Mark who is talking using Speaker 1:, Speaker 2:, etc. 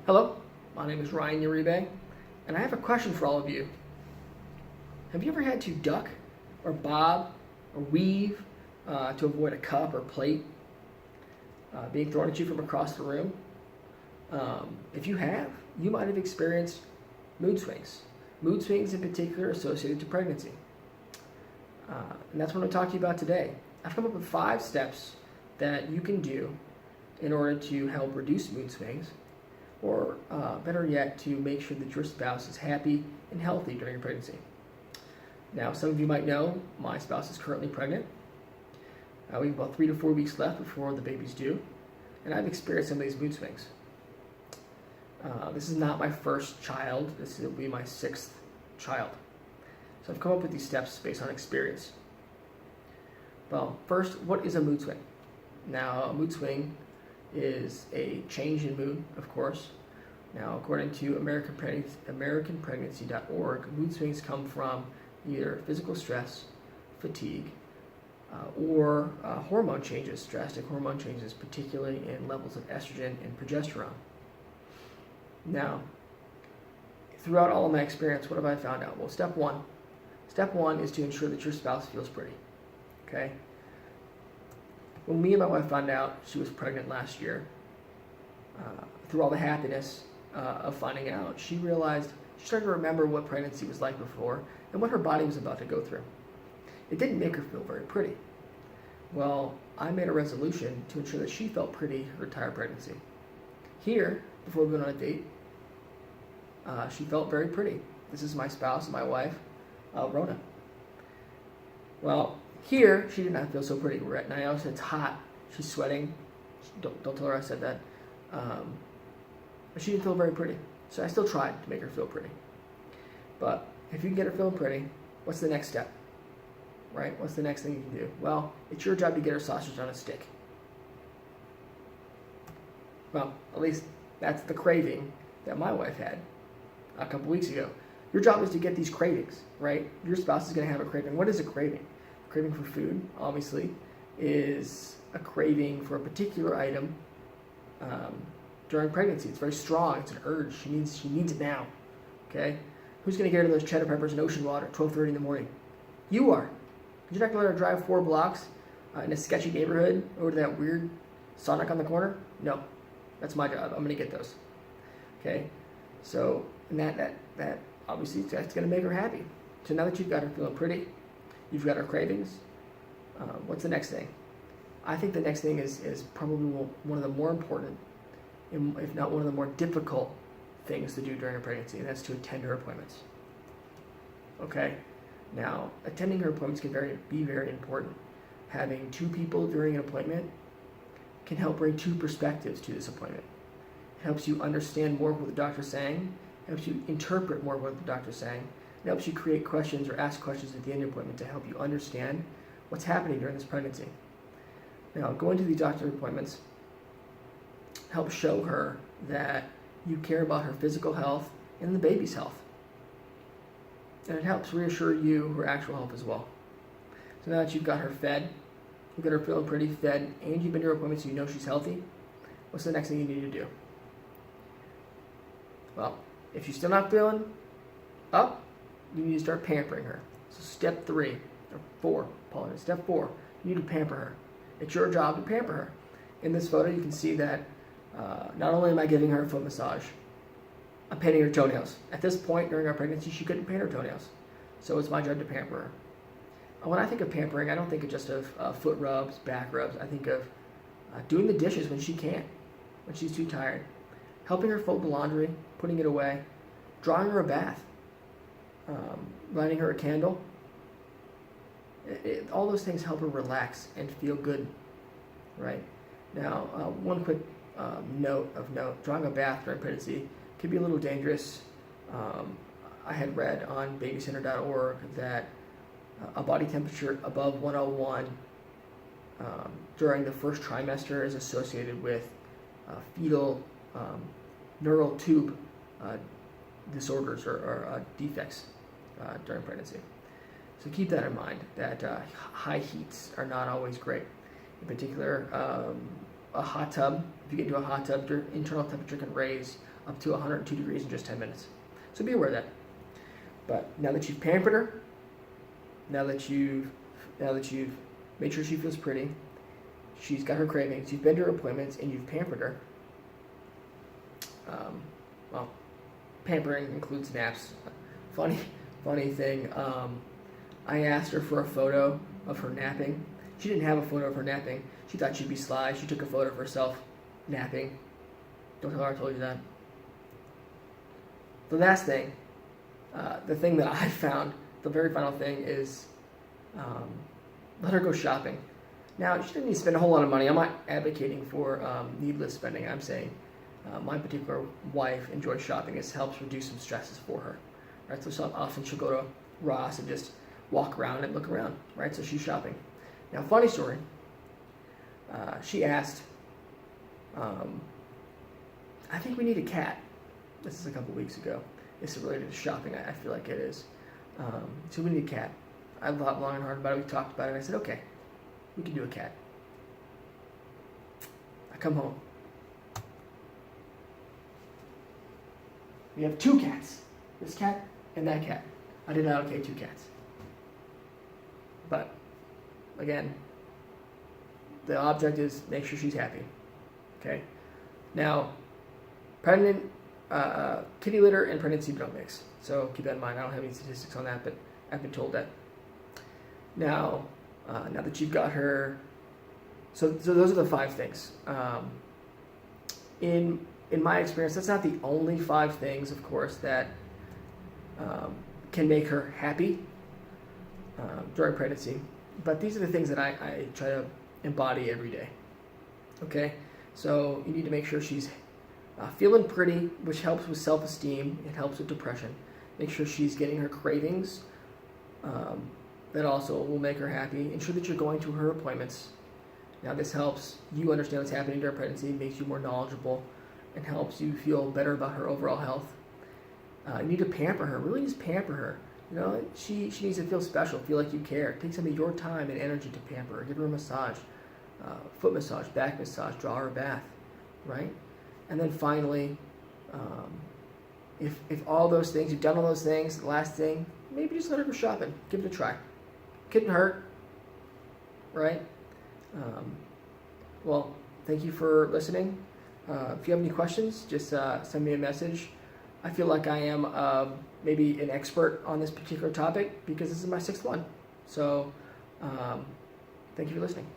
Speaker 1: Hello, my name is Ryan Uribe, and I have a question for all of you. Have you ever had to duck or bob or weave to avoid a cup or plate being thrown at you from across the room? If you have, you might have experienced mood swings. Mood swings in particular associated to pregnancy. And that's what I'm going to talk to you about today. I've come up with 5 steps that you can do in order to help reduce mood swings, or better yet, to make sure that your spouse is happy and healthy during your pregnancy. Now, some of you might know my spouse is currently pregnant. We have about 3 to 4 weeks left before the baby's due, and I've experienced some of these mood swings. This is not my first child. This will be my 6th child. So I've come up with these steps based on experience. Well, first, what is a mood swing? Now, a mood swing is a change in mood, of course. Now, according to AmericanPregnancy.org, mood swings come from either physical stress, fatigue, or hormone changes, drastic hormone changes, particularly in levels of estrogen and progesterone. Now, throughout all of my experience, what have I found out? Well, step one is to ensure that your spouse feels pretty. Okay? When me and my wife found out she was pregnant last year, through all the happiness of finding out, she started to remember what pregnancy was like before and what her body was about to go through. It didn't make her feel very pretty. Well, I made a resolution to ensure that she felt pretty her entire pregnancy. Here, before we went on a date, she felt very pretty. This is my spouse, my wife, Rona. Well, here, she did not feel so pretty. We're at night out, it's hot, she's sweating. Don't tell her I said that. But she didn't feel very pretty. So I still tried to make her feel pretty. But if you can get her feeling pretty, what's the next step? Right? What's the next thing you can do? Well, it's your job to get her sausage on a stick. Well, at least that's the craving that my wife had a couple weeks ago. Your job is to get these cravings, right? Your spouse is going to have a craving. What is a craving? A craving for food, obviously, is a craving for a particular item during pregnancy. It's very strong. It's an urge. She needs it now. Okay? Who's going to get her those cheddar peppers and ocean water at 12:30 in the morning? You are. You're not going to let her drive 4 blocks in a sketchy neighborhood over to that weird Sonic on the corner? No. That's my job. I'm going to get those. Okay? So, and that obviously, that's going to make her happy. So now that you've got her feeling pretty, you've got her cravings, what's the next thing? I think the next thing is probably one of the more important, if not one of the more difficult things to do during a pregnancy, and that's to attend her appointments. Okay? Now, attending her appointments can be very important. Having 2 people during an appointment can help bring 2 perspectives to this appointment. It helps you understand more of what the doctor's saying, it helps you interpret more of what the doctor's saying, it helps you create questions or ask questions at the end of the appointment to help you understand what's happening during this pregnancy. Now, going to these doctor appointments helps show her that you care about her physical health and the baby's health. And it helps reassure you her actual health as well. So now that you've got her fed, you've got her feeling pretty fed, and you've been to her appointment so you know she's healthy, what's the next thing you need to do? Well, if she's still not feeling up, you need to start pampering her. So step 3, or 4, apologies, step 4, you need to pamper her. It's your job to pamper her. In this photo, you can see that not only am I giving her a foot massage, I'm painting her toenails. At this point during our pregnancy, she couldn't paint her toenails. So it's my job to pamper her. When I think of pampering, I don't think of just of foot rubs, back rubs. I think of doing the dishes when she can't, when she's too tired, helping her fold the laundry, putting it away, drawing her a bath, lighting her a candle. All those things help her relax and feel good, right? Now, one quick note, drawing a bath during pregnancy can be a little dangerous. I had read on babycenter.org that a body temperature above 101 during the first trimester is associated with fetal neural tube disorders or defects during pregnancy. So keep that in mind, that high heats are not always great. In particular, a hot tub, if you get into a hot tub, your internal temperature can raise up to 102 degrees in just 10 minutes. So be aware of that. But now that you've pampered her, now that you've made sure she feels pretty, she's got her cravings, you've been to her appointments, and you've pampered her. Well, pampering includes naps. Funny thing. I asked her for a photo of her napping. She didn't have a photo of her napping. She thought she'd be sly. She took a photo of herself napping. Don't tell her I told you that. The last thing, the thing that I found, the very final thing is let her go shopping. Now, she doesn't need to spend a whole lot of money. I'm not advocating for needless spending. I'm saying my particular wife enjoys shopping. It helps reduce some stresses for her. Right? So often she'll go to Ross and just walk around and look around. Right? So she's shopping. Now, funny story. She asked, I think we need a cat. This is a couple weeks ago. This is related to shopping. I feel like it is. So we need a cat. I thought long and hard about it. We talked about it. And I said, okay, we can do a cat. I come home. We have 2 cats. This cat and that cat. I did not allocate 2 cats. But, again, the object is make sure she's happy. Okay? Now, pregnant, kitty litter and pregnancy don't mix. So keep that in mind. I don't have any statistics on that, but I've been told that. Now that you've got her, so those are the 5 things. In my experience, that's not the only 5 things, of course, that can make her happy during pregnancy. But these are the things that I try to embody every day. Okay? So you need to make sure she's feeling pretty, which helps with self-esteem. It helps with depression. Make sure she's getting her cravings. That also will make her happy. Ensure that you're going to her appointments. Now this helps you understand what's happening during pregnancy, makes you more knowledgeable, and helps you feel better about her overall health. You need to pamper her. Really just pamper her. You know, she needs to feel special, feel like you care. Take some of your time and energy to pamper her. Give her a massage, foot massage, back massage, draw her a bath, right? And then finally, if all those things, you've done all those things, the last thing, maybe just let her go shopping. Give it a try. Couldn't hurt, right? Well, thank you for listening. If you have any questions, just send me a message. I feel like I am maybe an expert on this particular topic because this is my 6th one. So, thank you for listening.